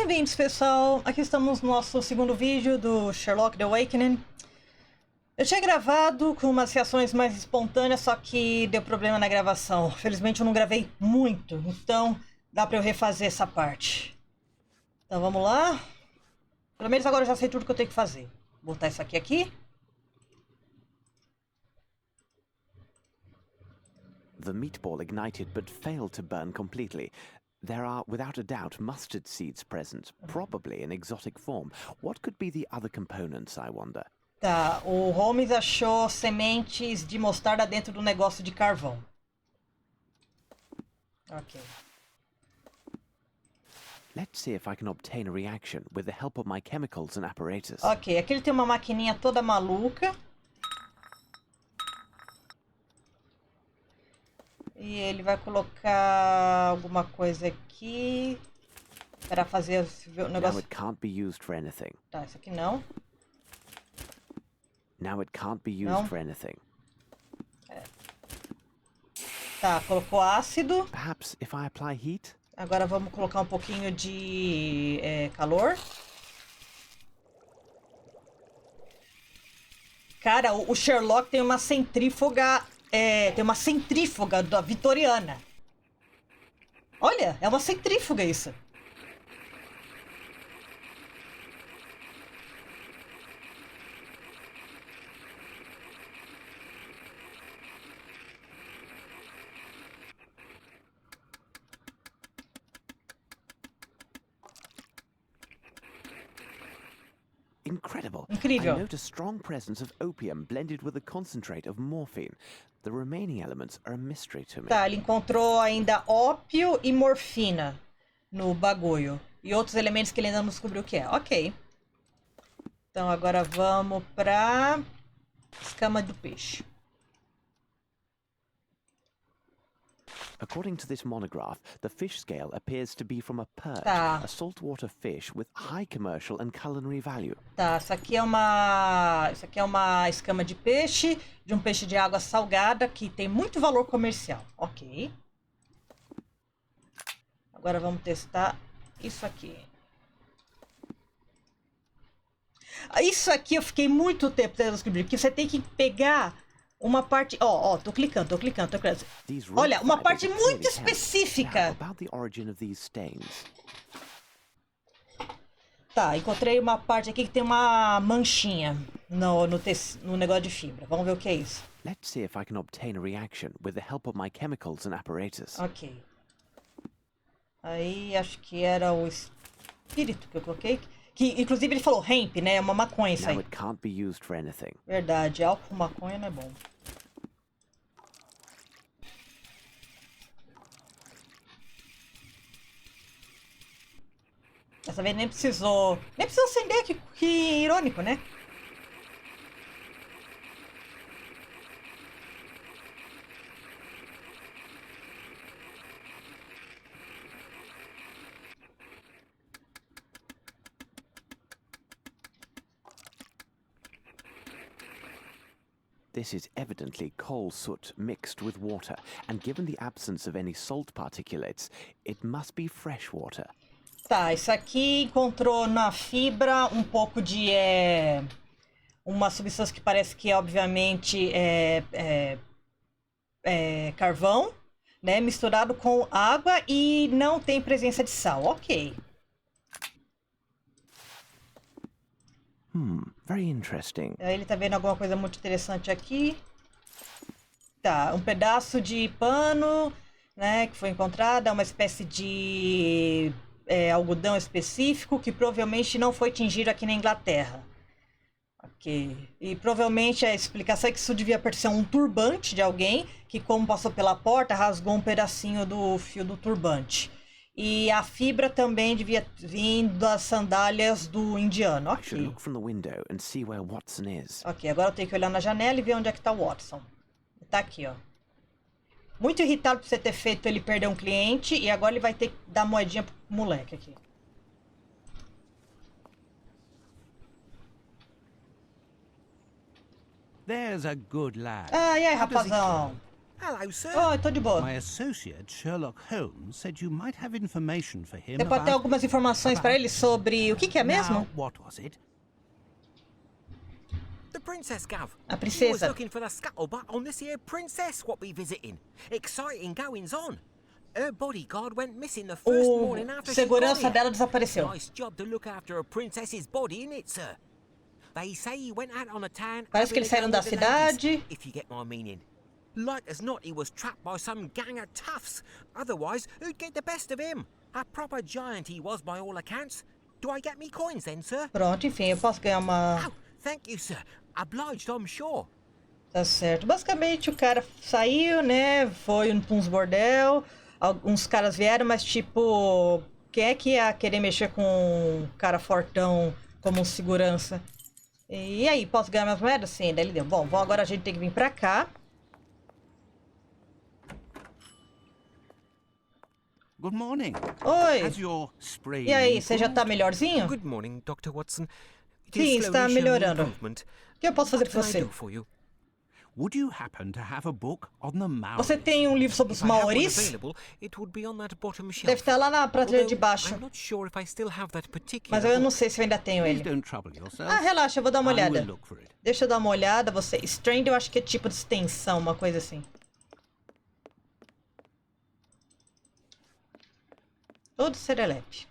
Bem-vindos, pessoal! Aqui estamos no nosso segundo vídeo do Sherlock The Awakening. Eu tinha gravado com umas reações mais espontâneas, só que deu problema na gravação. Felizmente eu não gravei muito, então dá pra eu refazer essa parte. Então vamos lá. Pelo menos agora eu já sei tudo que eu tenho que fazer. Vou botar isso aqui. The meatball ignited but failed to burn completely. There are, without a doubt, mustard seeds present, probably in exotic form. What could be the other components, I wonder? Tá, o Holmes achou sementes de mostarda dentro do negócio de carvão. Ok. Let's see if I can obtain a reaction with the help of my chemicals and apparatus. Ok, aqui ele tem uma maquininha toda maluca. E ele vai colocar alguma coisa aqui para fazer o negócio. Now it can't be used for anything. Tá, isso aqui não. Now it can't be used Não. for anything. Tá, colocou ácido. Perhaps if I apply heat? Agora vamos colocar um pouquinho de calor. Cara, o Sherlock tem uma centrífuga. Tem uma centrífuga da vitoriana. Olha, é uma centrífuga isso. Incredible. Incrível. I note a strong presence of opium blended with a concentrate of morphine. The remaining elements are a mystery to me. Tá, ele encontrou ainda ópio e morfina no bagulho. E outros elementos que ele ainda não descobriu o que é. Ok. Então agora vamos pra escama do peixe. According to this monograph, the fish scale appears to be from a perch, Tá. a saltwater fish with high commercial and culinary value. Tá, isso aqui é uma escama de peixe, de um peixe de água salgada que tem muito valor comercial. Ok. Agora vamos testar isso aqui. Isso aqui eu fiquei muito tempo tentando descobrir, porque você tem que pegar uma parte... tô clicando. These Olha, rock uma fibers parte are muito clearly hemp. específica. Now, about the origin of these stains. Tá, encontrei uma parte aqui que tem uma manchinha no negócio de fibra. Vamos ver o que é isso. Let's see if I can obtain a reaction with the help of my chemicals and apparatus. Ok. Aí acho que era o espírito que eu coloquei. Que inclusive ele falou hemp, né? É uma maconha isso aí. Now it can't be used for anything. Verdade, álcool com maconha não é bom. Dessa vez nem precisou acender, que irônico, né? This is evidently coal soot mixed with water, and given the absence of any salt particulates, it must be fresh water. Tá, isso aqui encontrou na fibra um pouco de uma substância que parece que obviamente é carvão, né? Misturado com água e não tem presença de sal. Ok. Very interesting. Aí ele tá vendo alguma coisa muito interessante aqui. Tá, um pedaço de pano, né, que foi encontrado, é uma espécie de algodão específico que provavelmente não foi tingido aqui na Inglaterra. Ok. E provavelmente a explicação é que isso devia pertencer a um turbante de alguém que, como passou pela porta, rasgou um pedacinho do fio do turbante. E a fibra também devia vir das sandálias do indiano. I should Ok. look from the window and see where Watson is. Ok, agora eu tenho que olhar na janela e ver onde é que tá o Watson. Tá aqui, ó. Muito irritado por você ter feito ele perder um cliente e agora ele vai ter que dar moedinha pro moleque aqui. There's a good lad. Ah, e aí, How does he rapazão? go? Hello, sir. Oi, tô de boa. My associate, Sherlock Holmes, said you might have information for him Você pode ter algumas informações para ele sobre o que é mesmo? Now, what was it? The princess, Gov. A He was princesa. looking for the scuttlebutt on this here princess what we visiting. Exciting goings on. Her bodyguard went missing the first morning O after she got segurança here. dela desapareceu. Nice job to look after a princess's body, innit, sir? They say he went out on a town. Parece que eles saíram da cidade. If you get my meaning. Like as not, he was trapped by some gang of toughs. Otherwise, who'd get the best of him? A proper giant he was, by all accounts. Do I get me coins then, sir? Pronto, enfim, eu posso ganhar uma... Oh, thank you, sir. Obliged, I'm sure. Tá certo. Basicamente, o cara saiu, né? Foi pra uns bordel. Alguns caras vieram, mas tipo... Quem é que ia querer mexer com um cara fortão como um segurança? E aí, posso ganhar minhas moedas? Sim, daí ele deu. Bom, agora a gente tem que vir pra cá. Good morning. Oi. Has your spray E aí, você já improved? tá melhorzinho? Good morning, Dr. Watson. It Sim, is está slowly showing melhorando. improvement. O que eu posso fazer What pra can I você? do for you? Would you happen to have a book on the Maoris? Você tem um livro sobre os If I have one maoris? available, it would be on that bottom shelf. Deve estar lá na prateleira de Although, baixo. I'm not sure if I still have that particular Mas eu não book. sei se eu ainda tenho Please ele. don't trouble yourself. Ah, relaxa, eu vou dar uma I will olhada. look for it. Deixa eu dar uma olhada. Você... Strand eu acho que é tipo de extensão, uma coisa assim. Todo serelepe.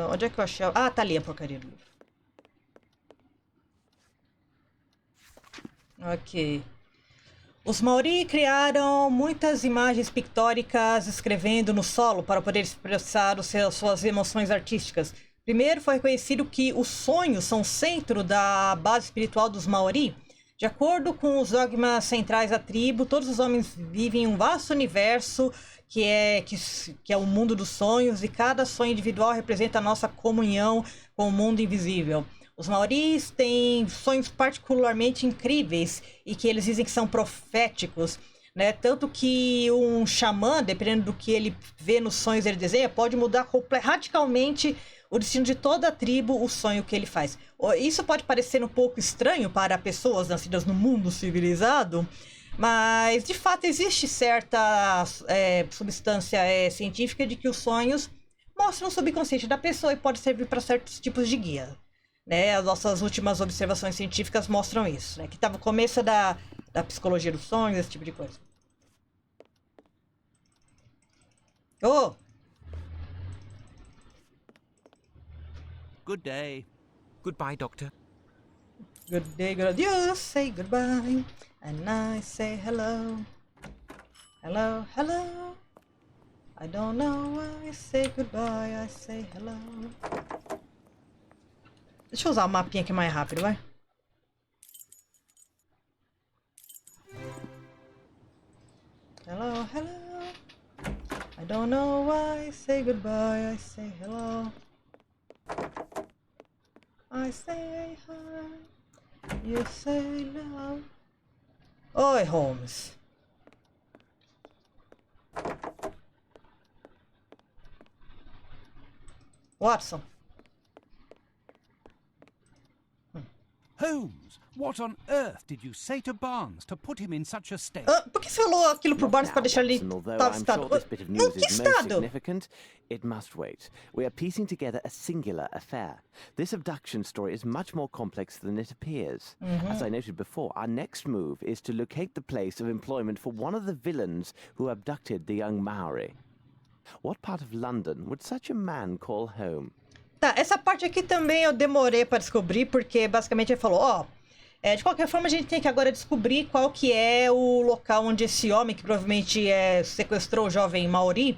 Onde é que eu achei? Ah, tá ali a porcaria do livro. Ok. Os Maori criaram muitas imagens pictóricas escrevendo no solo para poder expressar suas emoções artísticas. Primeiro foi reconhecido que os sonhos são o centro da base espiritual dos Maori. De acordo com os dogmas centrais da tribo, todos os homens vivem em um vasto universo que é o mundo dos sonhos, e cada sonho individual representa a nossa comunhão com o mundo invisível. Os maoris têm sonhos particularmente incríveis e que eles dizem que são proféticos, né? Tanto que um xamã, dependendo do que ele vê nos sonhos ele desenha, pode mudar radicalmente o destino de toda a tribo, o sonho que ele faz. Isso pode parecer um pouco estranho para pessoas nascidas no mundo civilizado, mas de fato existe certa substância científica de que os sonhos mostram o subconsciente da pessoa e pode servir para certos tipos de guia. Né? As nossas últimas observações científicas mostram isso, né? Que estava no começo da psicologia dos sonhos, esse tipo de coisa. Oh! Good day. Goodbye, Doctor. Good day, good. You say goodbye, and I say hello. Hello, hello. I don't know why I say goodbye, I say hello. Deixa eu usar o mapinha aqui mais rápido, vai. Hello, hello. I don't know why I say goodbye, I say hello. I say hi, you say no. Oi, Holmes. Watson. Holmes, what on earth did you say to Barnes to put him in such a state? Por que você falou aquilo pro Barnes para deixar ele Watson, although tal I'm estado? sure this bit of Não, news que is most estado? significant, it must wait. We are piecing together a singular affair. This abduction story is much more complex than it appears. As I noted before, our next move is to locate the place of employment for one of the villains who abducted the young Maori. What part of London would such a man call home? Tá, essa parte aqui também eu demorei para descobrir, porque basicamente ele falou, ó, de qualquer forma a gente tem que agora descobrir qual que é o local onde esse homem, que provavelmente sequestrou o jovem Maori,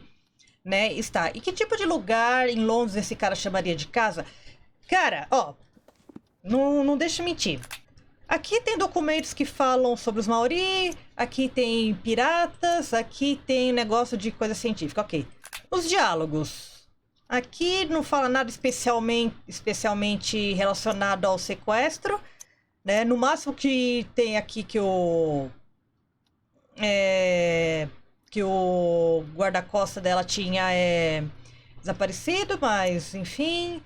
né, está. E que tipo de lugar em Londres esse cara chamaria de casa? Cara, ó, não deixa eu mentir. Aqui tem documentos que falam sobre os Maori, aqui tem piratas, aqui tem negócio de coisa científica, ok. Os diálogos. Aqui não fala nada especialmente relacionado ao sequestro, né? No máximo que tem aqui que o guarda-costa dela tinha desaparecido, mas enfim.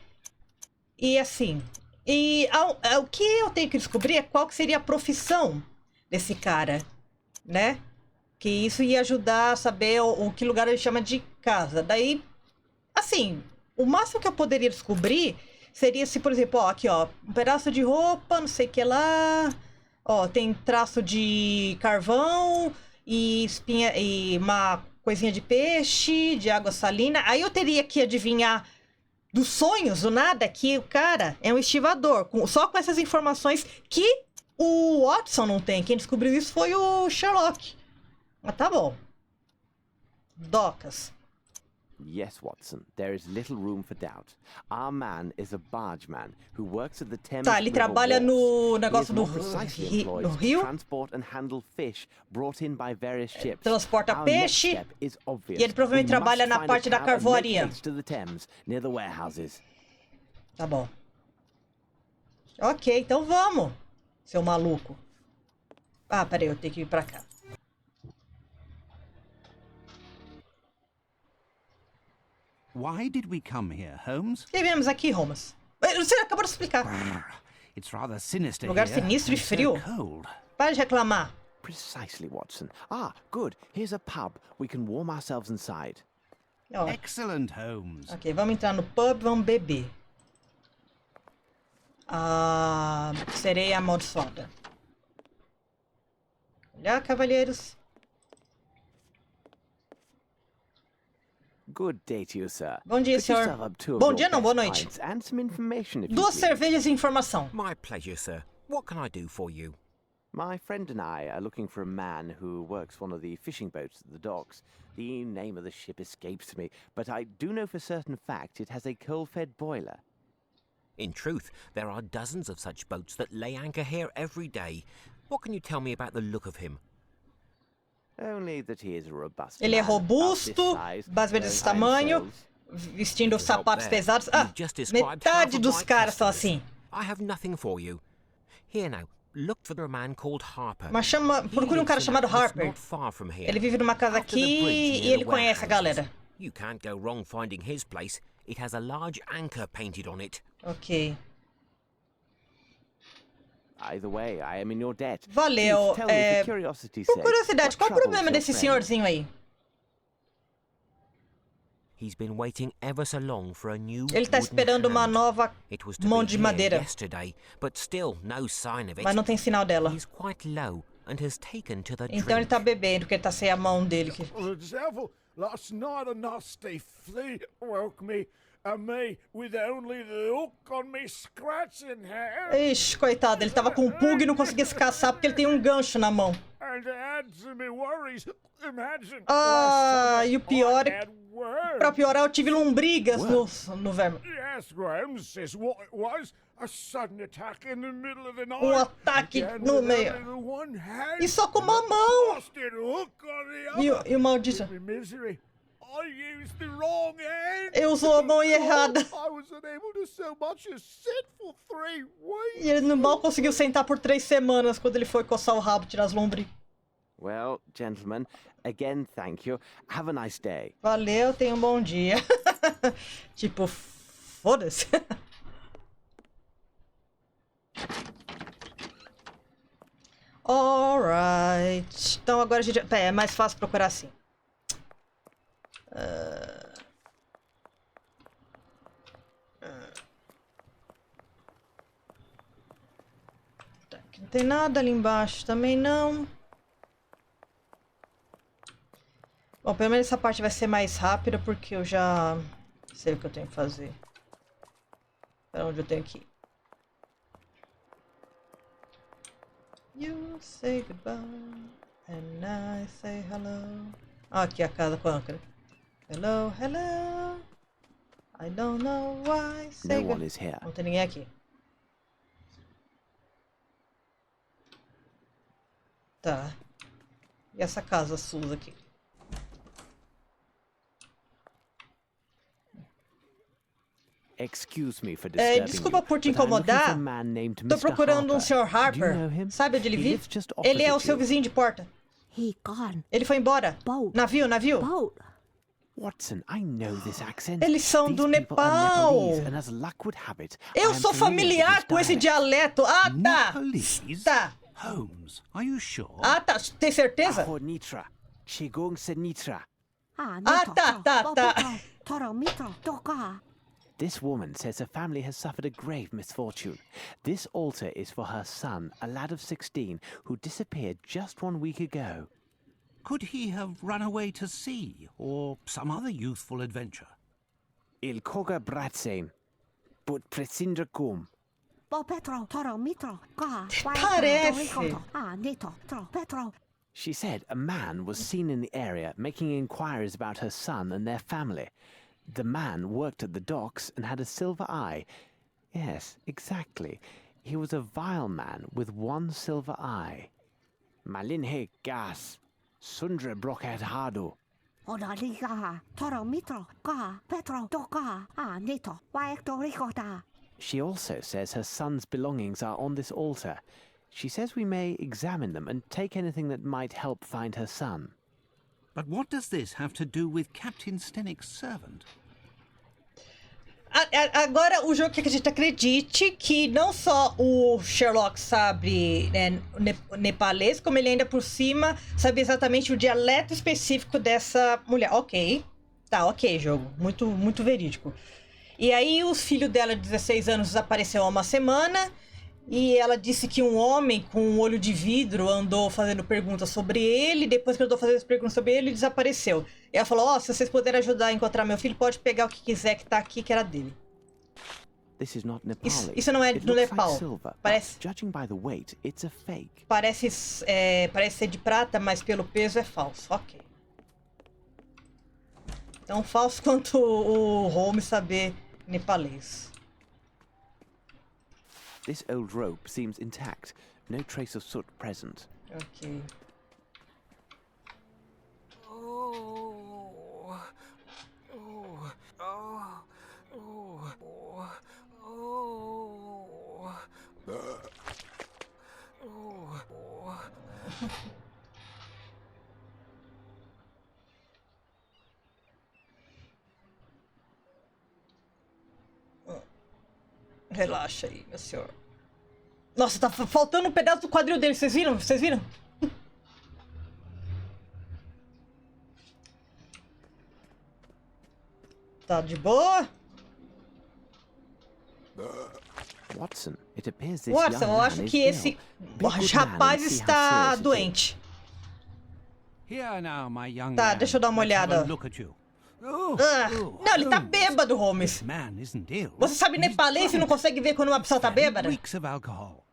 E assim, o que eu tenho que descobrir é qual que seria a profissão desse cara, né? Que isso ia ajudar a saber o que lugar ele chama de casa. Daí, assim, o máximo que eu poderia descobrir seria se, por exemplo, ó, aqui, ó, um pedaço de roupa, não sei o que lá, ó, tem traço de carvão e espinha e uma coisinha de peixe, de água salina. Aí eu teria que adivinhar dos sonhos, do nada, que o cara é um estivador, só com essas informações que o Watson não tem. Quem descobriu isso foi o Sherlock. Mas tá bom. Docas. Yes, Watson, there is little room for doubt. Our man is a bargeman who works at the Thames Tá, ele River trabalha wharves. no He negócio is do more precisely no employed to rio. transport and handle fish brought in by various ships. Transporta Our next peixe. step is obvious. E ele provavelmente We must trabalha na find a parte da cab and make carvoaria. haste to the Thames, near the warehouses. Tá bom. Ok, então vamos, seu maluco. Ah, peraí, eu tenho que ir pra cá. Why did we come here, Holmes? Por que viemos aqui, Holmes? Você acabou de explicar. It's rather sinister Lugar here. sinistro e and so frio. cold. Para de reclamar. Precisely, Watson. Ah, good. Here's a pub. We can warm ourselves inside. Ó, Excellent, Holmes. ok, vamos entrar no pub, vamos beber. Sereia amaldiçoada. Olha, cavalheiros. Good day to you, sir. Bom dia, Could you senhor. serve up two of Bom your dia, não, best boa noite. pints and some information, if you Duas please? cervejas e informação. My pleasure, sir. What can I do for you? My friend and I are looking for a man who works one of the fishing boats at the docks. The name of the ship escapes me, but I do know for certain fact it has a coal-fed boiler. In truth, there are dozens of such boats that lay anchor here every day. What can you tell me about the look of him? Only that he is a robust Ele é man, about this robusto, size, mais ou menos desse wearing iron tamanho, soles. vestindo sapatos pesados. Ah, You've just described half metade of dos my caras são customers. assim. I have nothing for you. Here now, look for a man called Harper. Mas He procure um cara lives in a chamado house Harper. not far from here. Ele vive numa casa After the aqui bridge e near ele the conhece a warehouses. galera. You can't go wrong finding his place. It has a large anchor painted on it. Ok. Either way, I am in your debt. Valeu. Please tell me, for curiosity's Por sake, curiosidade, what qual o troubles problema your desse friend? senhorzinho aí? He's been waiting ever so long for a new Ele tá wooden esperando uma hand. nova It was to mão be de here madeira, yesterday, but still no sign of it. mas não tem sinal dela. He's quite low and has taken to the Então ele drink. tá bebendo, porque ele tá sem a mão dele. The devil, last night a nasty flea woke me, and me with only the hook on me scratching hair. Ixi, coitado, ele tava com um pug e não conseguia se caçar porque ele tem um gancho na mão. And to add to me worries, imagine E o pior é que, pra piorar, eu tive lombrigas no verme. Yes, Graham says what it was. A sudden attack in the middle of the night. Ataque Again no with meio. only the one hand. E só com uma mão. Busted hook on the other. E o maldito. Me misery. I used the wrong hand. Eu usou a mão errada. I was unable to so much as sit for 3 weeks. E ele mal conseguiu sentar por 3 semanas quando ele foi coçar o rabo, tirar as lombrigas. Well, gentlemen, again, thank you. Have a nice day. Valeu, tenha um bom dia. Tipo, foda-se. Alright. Então agora a gente... É mais fácil procurar assim. Aqui não tem nada, ali embaixo também não. Bom, pelo menos essa parte vai ser mais rápida porque eu já sei o que eu tenho que fazer. Para onde eu tenho que ir. You say goodbye and I say hello. Aqui a casa com a âncora. Hello, hello. I don't know why. Say No one is here. Não tem ninguém aqui. Tá. E essa casa suja aqui? Excuse me for disturbing Desculpa you, por te but I'm looking for incomodar. a man named Tô Mr. procurando um Harper. Sr. Do you Harper. know him? Sabe onde ele He vive? lives just Ele é o opposite seu you. vizinho de porta. He gone. Ele foi embora. Boat. Navio, navio. Boat. Watson, I know this accent. Eles são These do people are Nepal. Nepalese, and as luck would have it, I Eu am sou familiar familiar with com this esse dialect. dialeto. Ah, tá. Nepalese? Tá. Holmes, are you sure? Ah, tá. Tem certeza? Aho Nitra, Chigong Senitra. Ah, tá. This woman says her family has suffered a grave misfortune. This altar is for her son, a lad of 16, who disappeared just 1 week ago. Could he have run away to sea or some other youthful adventure? Il koga bratsen, but presindra kum. Parece. She said a man was seen in the area making inquiries about her son and their family. The man worked at the docks and had a silver eye. Yes, exactly. He was a vile man with one silver eye. Malinhe gas, sundre broket hado. She also says her son's belongings are on this altar. She says we may examine them and take anything that might help find her son. But what does this have to do with Captain Stenick's servant? Agora o jogo quer que a gente acredite que não só o Sherlock sabe, né, nepalês, como ele ainda por cima sabe exatamente o dialeto específico dessa mulher. Ok. Tá, ok, jogo. Muito verídico. E aí o filho dela de 16 anos desapareceu há uma semana. E ela disse que um homem com um olho de vidro andou fazendo perguntas sobre ele. Depois que ele andou fazendo as perguntas sobre ele, desapareceu. E ela falou, se vocês puderem ajudar a encontrar meu filho, pode pegar o que quiser que tá aqui, que era dele. Isso não é do Nepal. Parece... Judging by the weight, it's a fake. Parece ser de prata, mas pelo peso é falso. Ok. Tão falso quanto o Holmes saber nepalês. This old rope seems intact. No trace of soot present. Ok. Relaxa aí, meu senhor. Nossa, tá faltando um pedaço do quadril dele. Vocês viram? Vocês viram? Tá de boa? Watson, it appears this Watson, eu acho que esse rapaz está doente. Here now, my young Tá, man. deixa eu dar uma Let's have a olhada. look at you. Não, ele tá bêbado, Holmes. This man isn't ill. Você sabe He's nepalês e drunk. não consegue ver quando uma pessoa tá bêbada? Weeks of alcohol.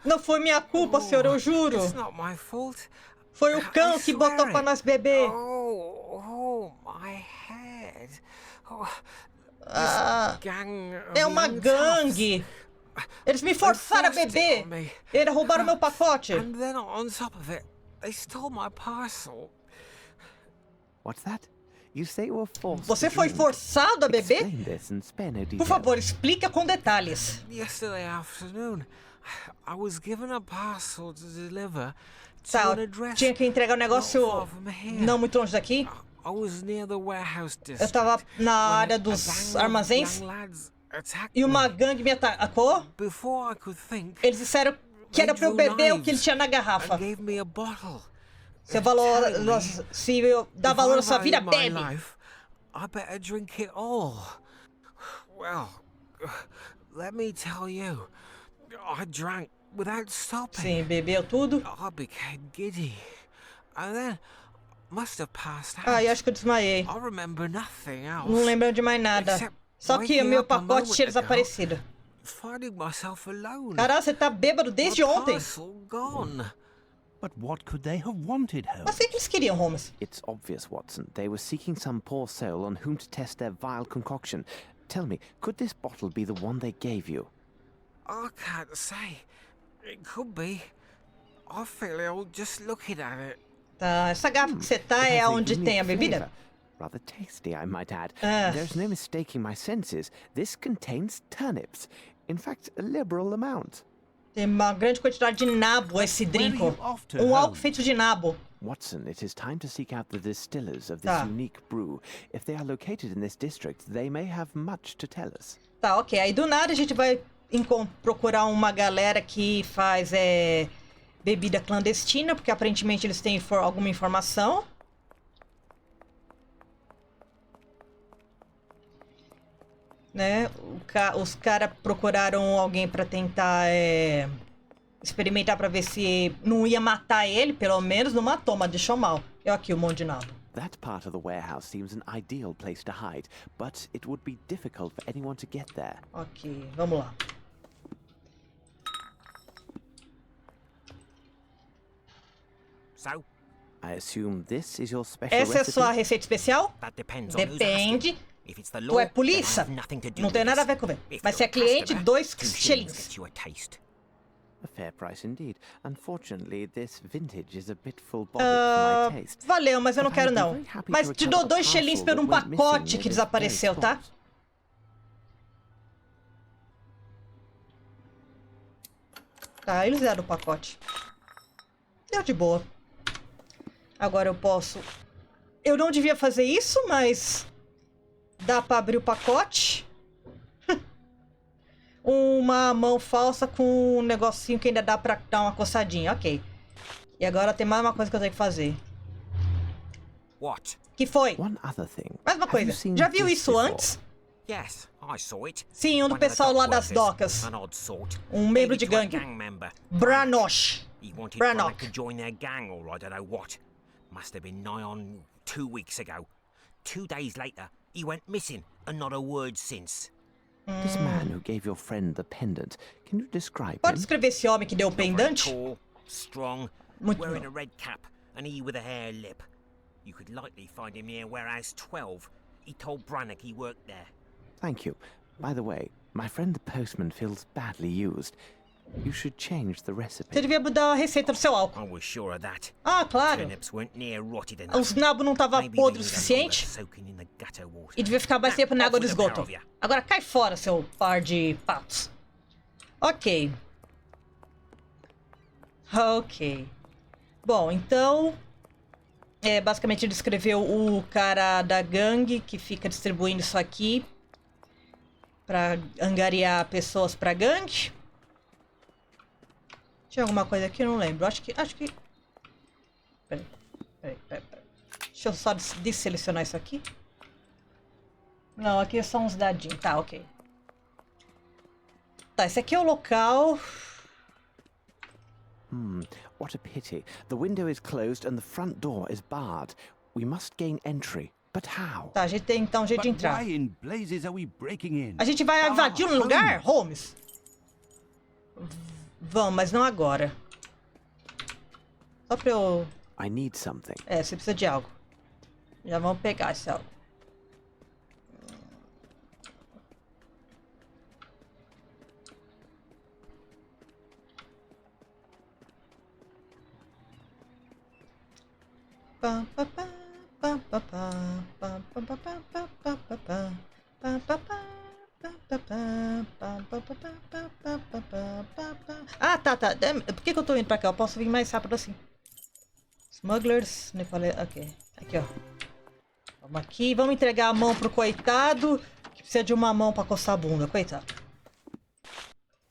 Não foi minha culpa, senhor, eu juro. It's not my fault. Foi o cão que botou pra nós beber. My head. É uma gangue. Eles me forçaram a beber. Eles roubaram meu pacote. And then on top of it, they stole my parcel. What's that? You say you were forced Você to foi drink. forçado a beber? Explain this and spare no Por details. favor, explica com detalhes. Yesterday afternoon, I was given a parcel to deliver to Tá, an address tinha que entregar um negócio not far from here. não muito longe daqui. I was near the warehouse district. Eu tava na área when a dos gang of armazéns young lads attacked e uma me. gangue me atacou. Before I could think, Eles disseram que era pra eu beber o que ele tinha na garrafa. and gave me a bottle. Se valor, se eu dar valor à sua vida, If I value bebe. my life, I better drink it all. Well, let me tell you, I drank without stopping. Sim, bebeu tudo. I became giddy, and then must have passed out. Ah, eu acho que eu desmaiei. I remember nothing else. Não lembro de mais nada. Só que o meu pacote tinha desaparecido. Finding myself alone. Caralho, você tá bêbado desde My ontem. parcel gone. But what could they have wanted, Mas Holmes? o que eles queriam, Holmes? It's obvious, Watson. They were seeking some poor soul on whom to test their vile concoction. Tell me, could this bottle be the one they gave you? I can't say. It could be. I feel ill just looking at it. Tá, essa garrafa que você tá It é has a onde unique tem a bebida? flavour. Rather tasty, I might add. Ah. There's no mistaking my senses. This contains turnips. In fact, a liberal amount. Tem uma grande quantidade de nabo esse drink. Where are you off to, Um álcool Holmes? feito de nabo. Watson, it is time to seek out the distillers of this unique brew. If they are located in this district, they may have much to tell us. Tá, ok. Aí do nada a gente vai procurar uma galera que faz bebida clandestina, porque aparentemente eles têm alguma informação. Né? Os caras procuraram alguém para tentar experimentar para ver se não ia matar ele, pelo menos não matou, mas deixou mal. Eu aqui, um monte de nada. That part of the warehouse seems an ideal place to hide, but it would be difficult for anyone to get there. Ok, vamos lá. So, I assume this is your special Essa recipe? é sua receita especial? that depends on who's Depende. asking. If it's the Tu law, é then I polícia? have nothing to do Não tem with nada a this. ver com ele. If Mas se é you're a cliente, customer, 2 2 shillings shillings. gets you a taste. A fair price indeed. Unfortunately, this vintage is a bit full-bodied for my taste. Valeu, mas eu não But I quero would be não. very happy Mas to te recover dou a 2 shillings parcel por um that went pacote missing que in this desapareceu, very tá? spot. Tá, eles deram o pacote. Deu de boa. Agora eu posso... Eu não devia fazer isso, mas... Dá pra abrir o pacote. Uma mão falsa com um negocinho que ainda dá pra dar uma coçadinha. Ok. E agora tem mais uma coisa que eu tenho que fazer. What? Que foi? One other thing. Mais uma Have coisa. you seen Já viu this isso before? antes? Yes, I saw it. Sim, um do One of the pessoal lá dock das workers, docas. an odd sort. Membro de Maybe to a gangue. gang member. Branosh. He wanted Brannock. Brannock to join their gang, or I don't know what. Must have been nigh on 2 weeks ago. 2 days later, he went missing, and not a word since. This man who gave your friend the pendant, can you describe Pode him? descrever esse homem que deu o Not very pendante? tall, strong, Muito wearing não. a red cap, and he with a hare lip. You could likely find him near warehouse 12. He told Brannock he worked there. Thank you. By the way, my friend the postman feels badly used. You should change the Você recipe. devia mudar a receita do seu álcool. I was sure of that. Ah, claro. Turnips weren't near rotted enough. Os nabos não estavam Maybe podres o they need a suficiente. roller soaking in the gutter water. E devia ficar mais tempo na Now, água off do with the esgoto. pair of you. Agora cai fora, seu par de patos. Ok. Ok. Bom, então... basicamente ele descreveu o cara da gangue que fica distribuindo isso aqui pra angariar pessoas pra gangue. Tinha alguma coisa aqui? Eu não lembro. Acho que... Peraí. Deixa eu só desselecionar isso aqui. Não, aqui são uns dadinhos. Tá, ok. Tá, esse aqui é o local. What a pity. The window is closed and the front door is barred. We must gain entry. But how? Tá, a gente tem então um jeito de But entrar. why in blazes are we breaking in? A gente vai invadir um lugar, Holmes? Vamos, mas não agora. Só pra eu... I need something. Você precisa de algo. Já vamos pegar esse algo. Ah, tá. Por que eu tô indo pra cá? Eu posso vir mais rápido assim. Smugglers, Nepalês. Ok. Aqui, ó. Vamos aqui. Vamos entregar a mão pro coitado. Que precisa de uma mão pra coçar a bunda. Coitado.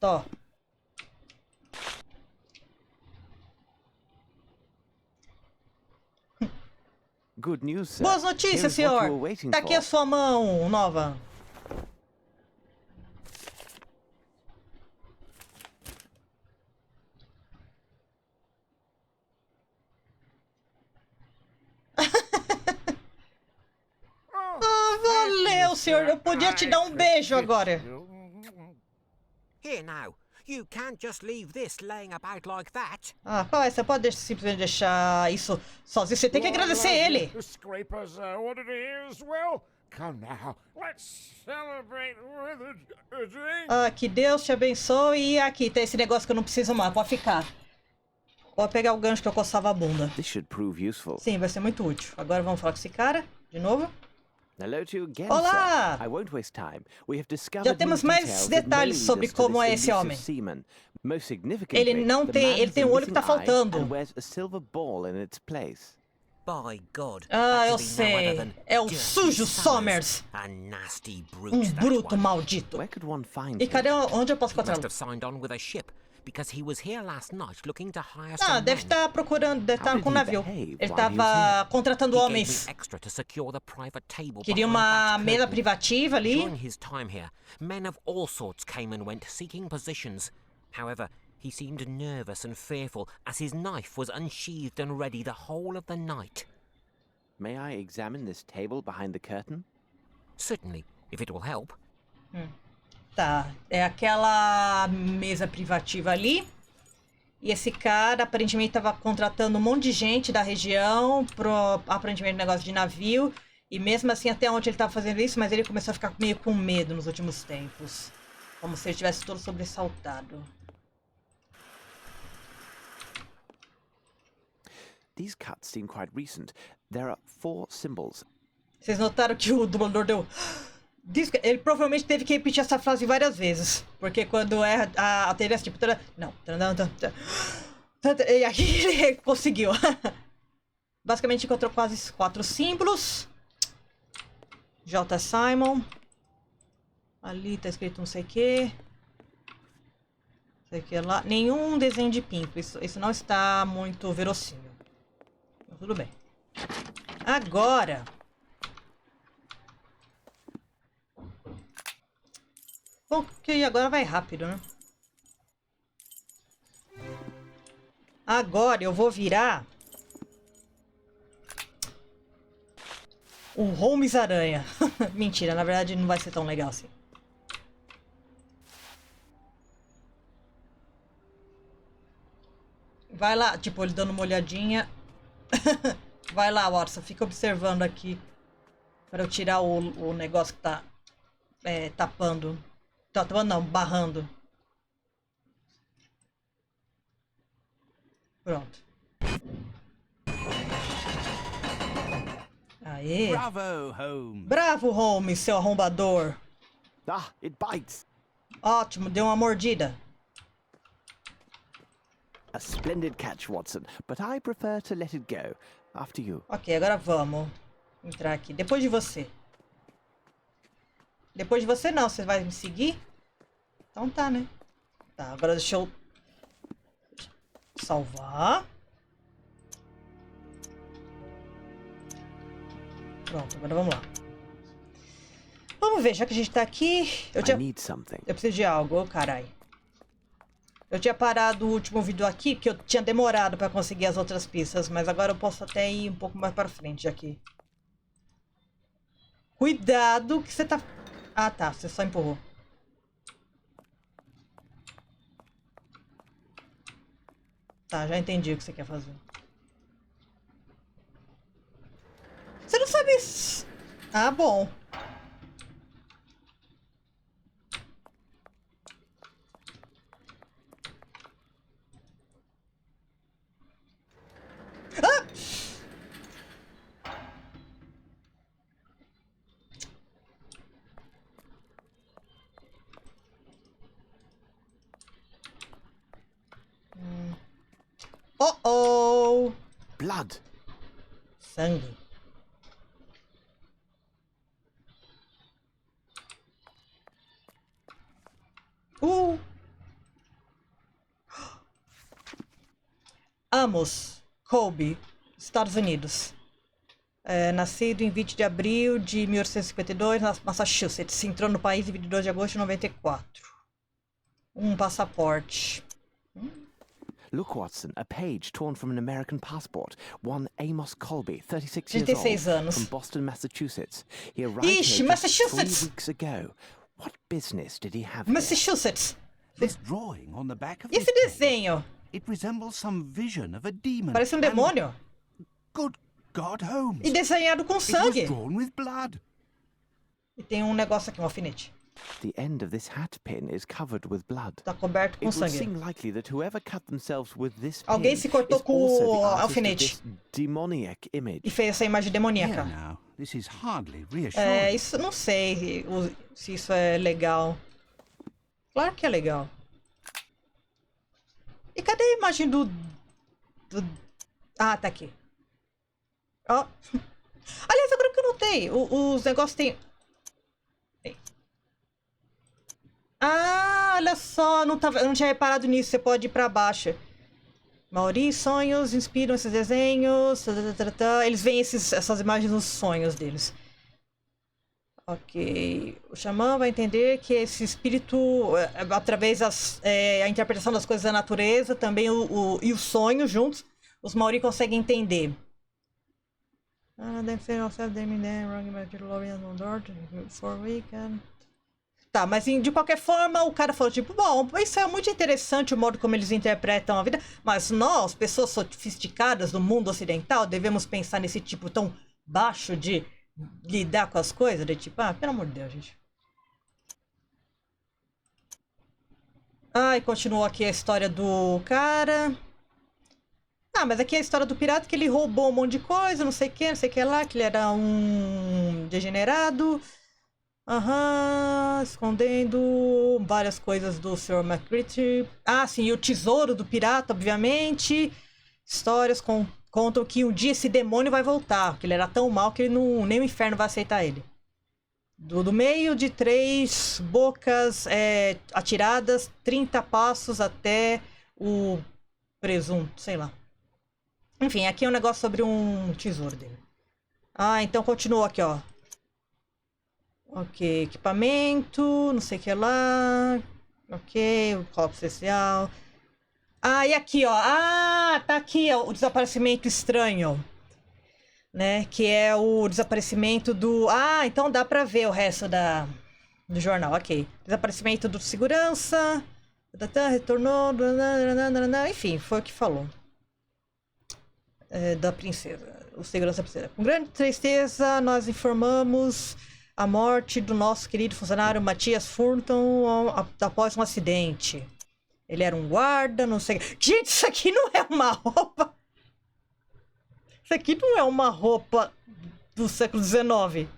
Tó. Good news, sir. Boas notícias, Here is what you senhor. were waiting Tá aqui a for. sua mão nova. Valeu, senhor. Eu podia te dar um beijo agora. Here now, you can't just leave this laying about like that. Pai, você pode simplesmente deixar isso sozinho. Você tem que agradecer ele. The scrapers ordered here as well. Come now, let's celebrate with a drink. Que Deus te abençoe. E aqui, tem esse negócio que eu não preciso mais. Pode ficar. Vou pegar o gancho que eu coçava a bunda. This should prove useful. Sim, vai ser muito útil. Agora vamos falar com esse cara, de novo. Hello to you again, Olá! sir. I won't waste time. We have discovered Já temos new mais details that may detalhes lead sobre us to como é this esse elusive homem. seaman. Most significantly, Ele não the tem, man ele has tem a um olho que tá missing eye faltando. and wears a silver ball in its place. By God, Ah, that eu could be no other sei. than É o Dirty sujo Somers. A nasty brute, Um that bruto one. maldito. Where could one find E him? cadê onde eu posso He must encontrá-lo? have signed on with a ship, because he was here last night looking to hire Ah, some deve men. estar procurando, deve How estar did com um he navio. behave Ele while he was estava here? contratando He gave me homens. extra to secure the private table Queria behind uma that mesa curtain. privativa ali. During his time here, men of all sorts came and went, seeking positions. However, he seemed nervous and fearful, as his knife was unsheathed and ready the whole of the night. May I examine this table behind the curtain? Certainly, if it will help. Tá, é aquela mesa privativa ali. E esse cara aparentemente estava contratando um monte de gente da região pro aparentemente negócio de navio. E mesmo assim, até onde ele estava fazendo isso, mas ele começou a ficar meio com medo nos últimos tempos. Como se ele estivesse todo sobressaltado. These cuts seem quite recent. There are 4 symbols. Vocês notaram que o dublador deu... Ele provavelmente teve que repetir essa frase várias vezes. Porque quando é a tendência, tipo... Não. E aqui ele conseguiu. Basicamente encontrou quase 4 símbolos. J. Simon. Ali tá escrito não sei o que. Não sei o que lá. Nenhum desenho de pinto. Isso não está muito verossímil. Mas tudo bem. Agora... Bom, que agora vai rápido, né? Agora eu vou virar... o Holmes Aranha. Mentira, na verdade não vai ser tão legal assim. Vai lá, tipo, ele dando uma olhadinha. Vai lá, Watson, fica observando aqui. Para eu tirar o negócio que tá tapando. Tapando não, barrando. Pronto. Aê. Bravo, Holmes. Bravo, Holmes, seu arrombador. Ah, it bites! Ótimo, deu uma mordida. A splendid catch, Watson, but I prefer to let it go. After you. Ok, agora vamos entrar aqui. Depois de você. Depois de você não, você vai me seguir? Então tá, né? Tá, agora deixa eu salvar. Pronto, agora vamos lá. Vamos ver, já que a gente tá aqui... I need something. Eu preciso de algo, carai. Eu tinha parado o último vídeo aqui, porque eu tinha demorado pra conseguir as outras pistas, mas agora eu posso até ir um pouco mais pra frente aqui. Cuidado que você tá... Ah, tá, você só empurrou. Tá, já entendi o que você quer fazer. Você não sabe isso. Ah, bom. Ah! Oh! Blood! Sangue. Amos Colby, Estados Unidos. Nascido em 20 de abril de 1852, na Massachusetts. Entrou no país em 22 de agosto de 94. Um passaporte. Look, Watson, a page torn from an American passport. One Amos Colby, 36 years 36 old, anos. from Boston, Massachusetts. He arrived Ixi, here just Massachusetts! 3 weeks ago. What business did he have here? Massachusetts. This drawing on the back of E esse this page, desenho? it resembles some vision of a demon. Parece um and- demônio. Good God, Holmes. E desenhado com It was sangue. drawn with blood. E tem um negócio aqui, um alfinete. The end of this hat pin is covered with blood. Tá coberto com It would sangue. seem likely that whoever cut themselves with this Alguém pin se cortou is com also o the artist of alfinete. this demoniac image. E fez essa imagem Here demoníaca. now, This is hardly reassuring. É, isso não sei se isso é legal. Claro que é legal. E cadê a imagem do... Ah, tá aqui. Ó. Aliás, agora que eu notei, os negócios tem... Ah, olha só, eu não tinha reparado nisso, você pode ir pra baixo. Mauri, sonhos inspiram esses desenhos. Eles veem essas imagens nos sonhos deles. Ok. O xamã vai entender que esse espírito, através da interpretação das coisas da natureza, também e os sonhos juntos, os Maori conseguem entender. Tá, mas de qualquer forma, o cara falou, tipo, bom, isso é muito interessante o modo como eles interpretam a vida, mas nós, pessoas sofisticadas do mundo ocidental, devemos pensar nesse tipo tão baixo de lidar com as coisas, de tipo, pelo amor de Deus, gente. E continuou aqui a história do cara. Mas aqui é a história do pirata, que ele roubou um monte de coisa, não sei o que lá, que ele era um degenerado. Escondendo várias coisas do Sr. McCritty. Sim, e o tesouro do pirata, obviamente. Histórias contam que um dia esse demônio vai voltar, que ele era tão mau que nem o inferno vai aceitar ele. Do meio de 3 bocas atiradas, 30 passos até o presunto, sei lá. Enfim, aqui é um negócio sobre um tesouro dele. Então continua aqui, ó. Ok, equipamento, não sei o que lá. Ok, o copo especial. E aqui, ó. Tá aqui, ó, o desaparecimento estranho. Né? Que é o desaparecimento do... então dá pra ver o resto do jornal, ok. Desaparecimento do segurança. Retornou. Enfim, foi o que falou. Da princesa. O segurança da princesa. Com grande tristeza, nós informamos a morte do nosso querido funcionário Matias Furton após um acidente. Ele era um guarda, não sei... Gente, isso aqui não é uma roupa... Isso aqui não é uma roupa do século XIX.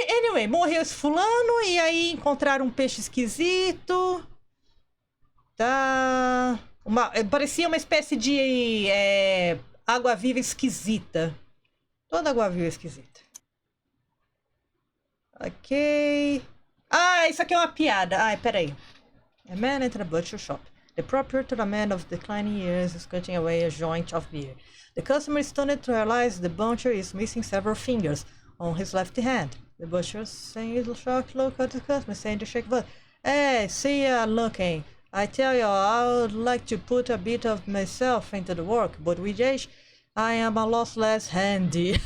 Anyway, morreu esse fulano e aí encontraram um peixe esquisito. Tá... parecia uma espécie de água-viva esquisita. Toda água-viva esquisita. Ok. Isso aqui é uma piada. Peraí. A man entered a butcher shop. The proprietor, a man of declining years, is cutting away a joint of beer. The customer is stunned to realize the butcher is missing several fingers on his left hand. The butcher saying a shocked look at the customer, saying to shake butt. Hey, see ya looking. I tell you, I would like to put a bit of myself into the work, but with age, I am a lot less handy.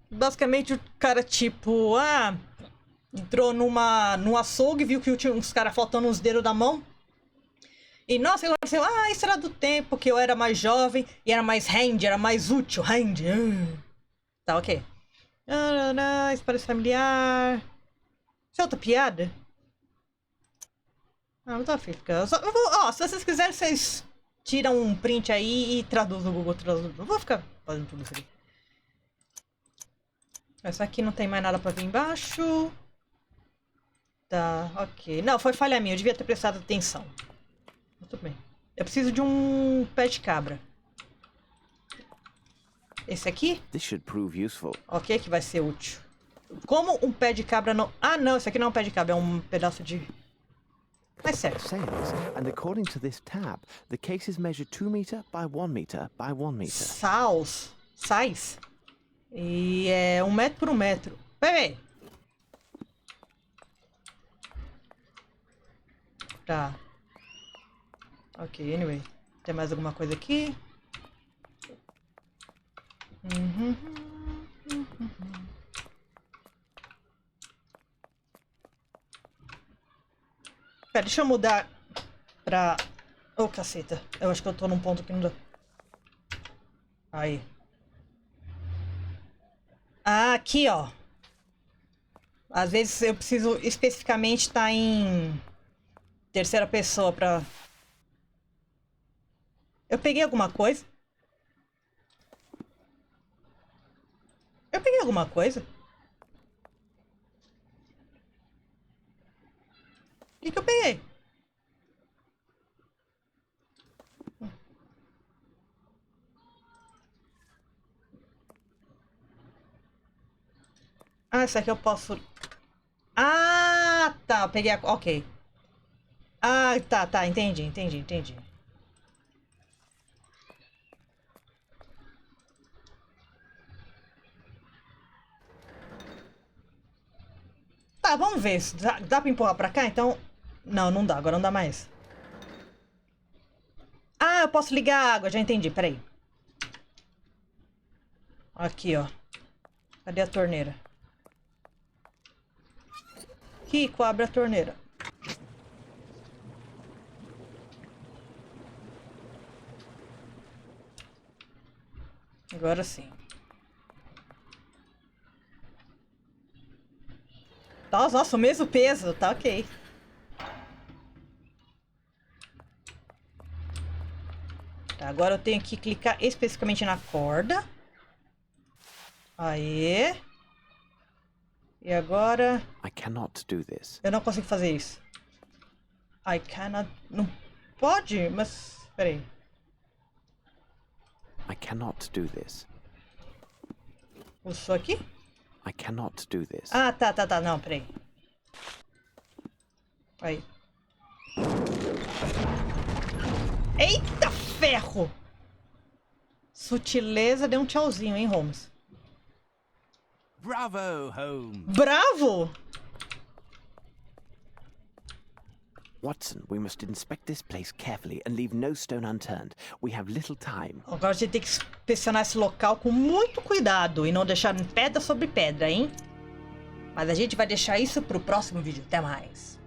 Basicamente o cara tipo, entrou num açougue, viu que tinha uns caras faltando uns dedos da mão. E nossa, ele aconteceu, isso era do tempo que eu era mais jovem e era mais handy, era mais útil, handy. Tá, ok. Isso parece familiar. Isso é outra piada? Não tô afim, se vocês quiserem, vocês tiram um print aí e traduzem no Google Tradutor. Não vou ficar fazendo tudo isso aqui. Essa aqui não tem mais nada pra vir embaixo. Tá, ok. Não, foi falha minha, eu devia ter prestado atenção. Muito bem. Eu preciso de um pé de cabra. Esse aqui? This should prove useful. Ok, que vai ser útil. Como um pé de cabra não... não, esse aqui não é um pé de cabra, é um pedaço de... Mas sério. Sails, and according to this tab, the case is measured 2 meter by 1 meter by 1 meter. Sais? E é 1 metro por 1 metro. Peraí. Tá. Ok, anyway. Tem mais alguma coisa aqui? Pera, deixa eu mudar pra... caceta. Eu acho que eu tô num ponto que não dá. Aí. Aqui, ó. Às vezes eu preciso especificamente estar em terceira pessoa pra... Eu peguei alguma coisa? Eu peguei alguma coisa? O que eu peguei? Ah, isso aqui eu posso... Ah, tá. Eu peguei a... Ok. Ah, tá. Entendi. Tá, vamos ver. Dá pra empurrar pra cá, então? Não, não dá. Agora não dá mais. Ah, eu posso ligar a água. Já entendi. Peraí. Aqui, ó. Cadê a torneira? Rico, abre a torneira. Agora sim. Nossa, o mesmo peso. Tá ok. Tá, agora eu tenho que clicar especificamente na corda. Aê. E agora... I cannot do this. Eu não consigo fazer isso. I cannot... Não pode? Mas... Peraí. I cannot do this. Isso aqui? I cannot do this. Ah, tá. Não, peraí. Aí. Eita ferro! Sutileza deu um tchauzinho, hein, Holmes? Bravo, Holmes. Bravo! Watson, we must inspect this place carefully and leave no stone unturned. We have little time. Agora a gente tem que inspecionar esse local com muito cuidado e não deixar pedra sobre pedra, hein? Mas a gente vai deixar isso pro próximo vídeo. Até mais!